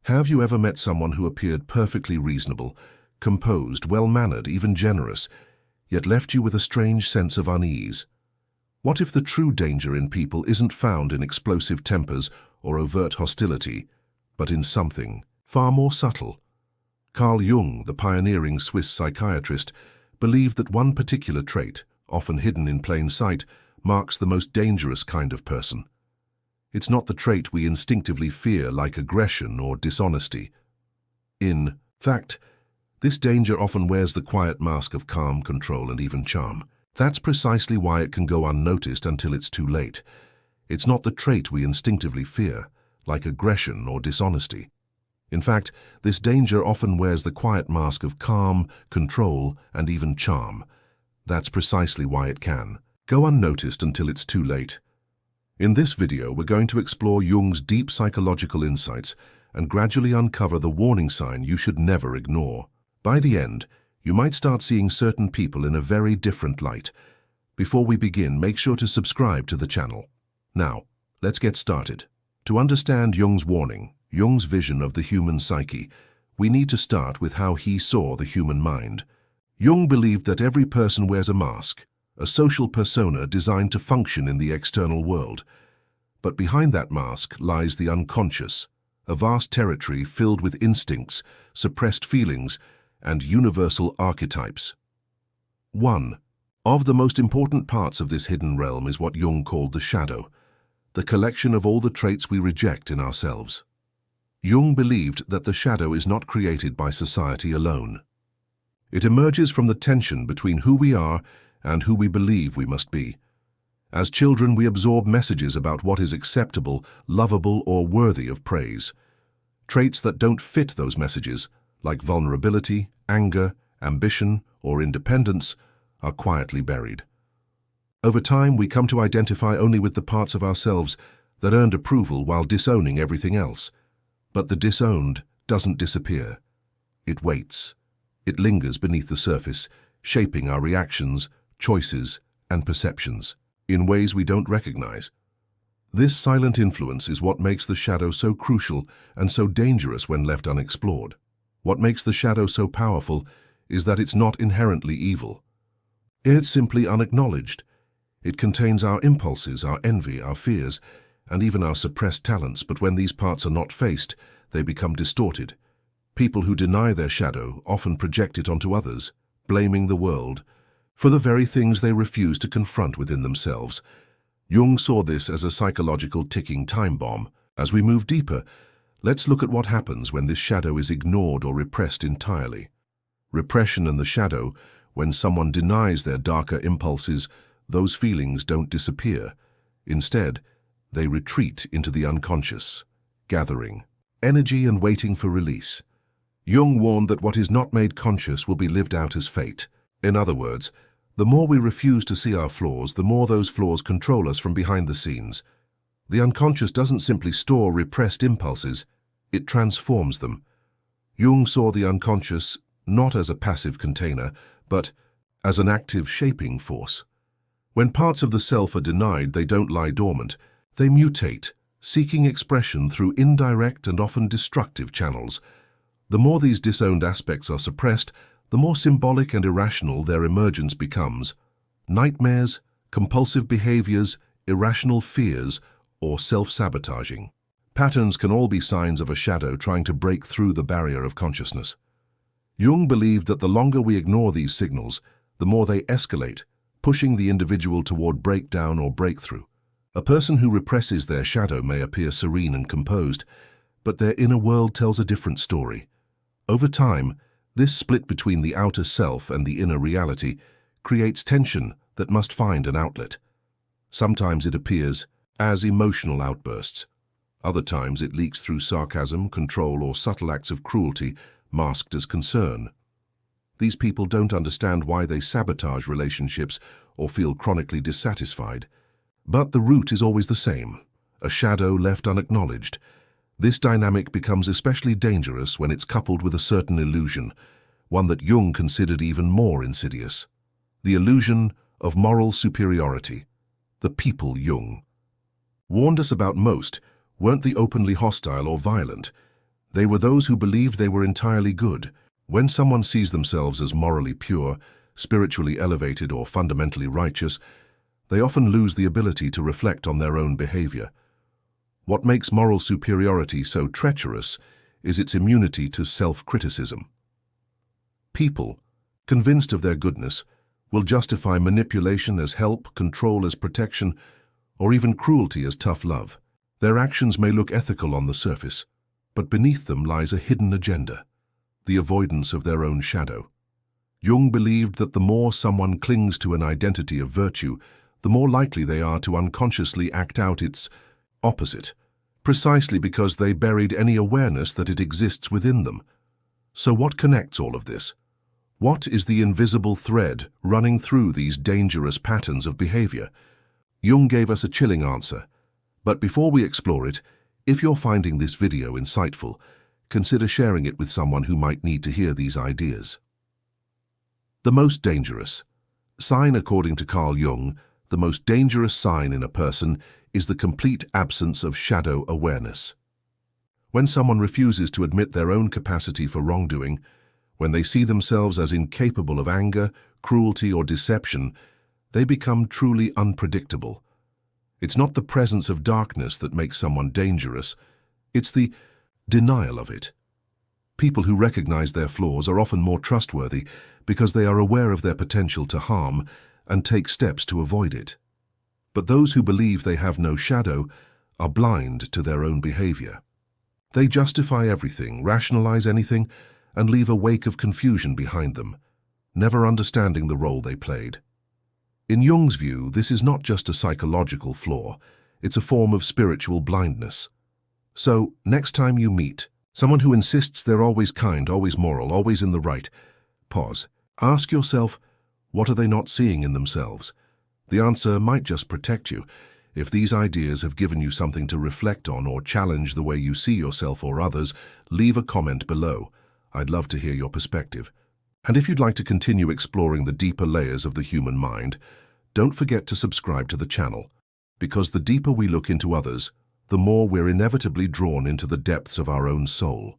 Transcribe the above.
Have you ever met someone who appeared perfectly reasonable, composed, well-mannered, even generous, yet left you with a strange sense of unease? What if the true danger in people isn't found in explosive tempers or overt hostility, but in something far more subtle? Carl Jung, the pioneering Swiss psychiatrist, believed that one particular trait, often hidden in plain sight, marks the most dangerous kind of person. It's not the trait we instinctively fear, like aggression or dishonesty. In fact, this danger often wears the quiet mask of calm, control, and even charm. That's precisely why it can go unnoticed until it's too late. It's not the trait we instinctively fear, like aggression or dishonesty. In fact, this danger often wears the quiet mask of calm, control, and even charm. That's precisely why it can go unnoticed until it's too late. In this video, we're going to explore Jung's deep psychological insights and gradually uncover the warning sign you should never ignore. By the end, you might start seeing certain people in a very different light. Before we begin, make sure to subscribe to the channel. Now, let's get started. To understand Jung's warning, Jung's vision of the human psyche, we need to start with how he saw the human mind. Jung believed that every person wears a mask, a social persona designed to function in the external world. But behind that mask lies the unconscious, a vast territory filled with instincts, suppressed feelings, and universal archetypes. One of the most important parts of this hidden realm is what Jung called the shadow, the collection of all the traits we reject in ourselves. Jung believed that the shadow is not created by society alone. It emerges from the tension between who we are and who we believe we must be. As children, we absorb messages about what is acceptable, lovable, or worthy of praise. Traits that don't fit those messages, like vulnerability, anger, ambition, or independence, are quietly buried. Over time, we come to identify only with the parts of ourselves that earned approval while disowning everything else. But the disowned doesn't disappear. It waits. It lingers beneath the surface, shaping our reactions, choices, and perceptions in ways we don't recognize. This silent influence is what makes the shadow so crucial and so dangerous when left unexplored. What makes the shadow so powerful is that it's not inherently evil. It's simply unacknowledged. It contains our impulses, our envy, our fears, and even our suppressed talents, but when these parts are not faced, they become distorted. People who deny their shadow often project it onto others, blaming the world for the very things they refuse to confront within themselves. Jung saw this as a psychological ticking time bomb. As we move deeper, let's look at what happens when this shadow is ignored or repressed entirely. Repression and the shadow, when someone denies their darker impulses, those feelings don't disappear. Instead, they retreat into the unconscious, gathering energy and waiting for release. Jung warned that what is not made conscious will be lived out as fate. In other words, the more we refuse to see our flaws, the more those flaws control us from behind the scenes. The unconscious doesn't simply store repressed impulses, it transforms them. Jung saw the unconscious not as a passive container, but as an active shaping force. When parts of the self are denied, they don't lie dormant. They mutate, seeking expression through indirect and often destructive channels. The more these disowned aspects are suppressed, the more symbolic and irrational their emergence becomes. Nightmares, compulsive behaviors, irrational fears, or self-sabotaging. Patterns can all be signs of a shadow trying to break through the barrier of consciousness. Jung believed that the longer we ignore these signals, the more they escalate, pushing the individual toward breakdown or breakthrough. A person who represses their shadow may appear serene and composed, but their inner world tells a different story. Over time, this split between the outer self and the inner reality creates tension that must find an outlet. Sometimes it appears as emotional outbursts. Other times it leaks through sarcasm, control, or subtle acts of cruelty masked as concern. These people don't understand why they sabotage relationships or feel chronically dissatisfied. But the root is always the same, a shadow left unacknowledged. This dynamic becomes especially dangerous when it's coupled with a certain illusion, one that Jung considered even more insidious. The illusion of moral superiority. The people Jung warned us about most weren't the openly hostile or violent. They were those who believed they were entirely good. When someone sees themselves as morally pure, spiritually elevated, or fundamentally righteous, they often lose the ability to reflect on their own behavior. What makes moral superiority so treacherous is its immunity to self-criticism. People, convinced of their goodness, will justify manipulation as help, control as protection, or even cruelty as tough love. Their actions may look ethical on the surface, but beneath them lies a hidden agenda, the avoidance of their own shadow. Jung believed that the more someone clings to an identity of virtue, the more likely they are to unconsciously act out its opposite, precisely because they buried any awareness that it exists within them. So what connects all of this? What is the invisible thread running through these dangerous patterns of behavior? Jung gave us a chilling answer. But before we explore it, if you're finding this video insightful, consider sharing it with someone who might need to hear these ideas. The most dangerous sign, according to Carl Jung, the most dangerous sign in a person is the complete absence of shadow awareness. When someone refuses to admit their own capacity for wrongdoing, when they see themselves as incapable of anger, cruelty, or deception, they become truly unpredictable. It's not the presence of darkness that makes someone dangerous, it's the denial of it. People who recognize their flaws are often more trustworthy because they are aware of their potential to harm and take steps to avoid it. But those who believe they have no shadow are blind to their own behavior. They justify everything, rationalize anything, and leave a wake of confusion behind them, never understanding the role they played. In Jung's view, this is not just a psychological flaw, it's a form of spiritual blindness. So, next time you meet someone who insists they're always kind, always moral, always in the right, pause. Ask yourself, what are they not seeing in themselves? The answer might just protect you. If these ideas have given you something to reflect on or challenge the way you see yourself or others, leave a comment below. I'd love to hear your perspective. And if you'd like to continue exploring the deeper layers of the human mind, don't forget to subscribe to the channel, because the deeper we look into others, the more we're inevitably drawn into the depths of our own soul.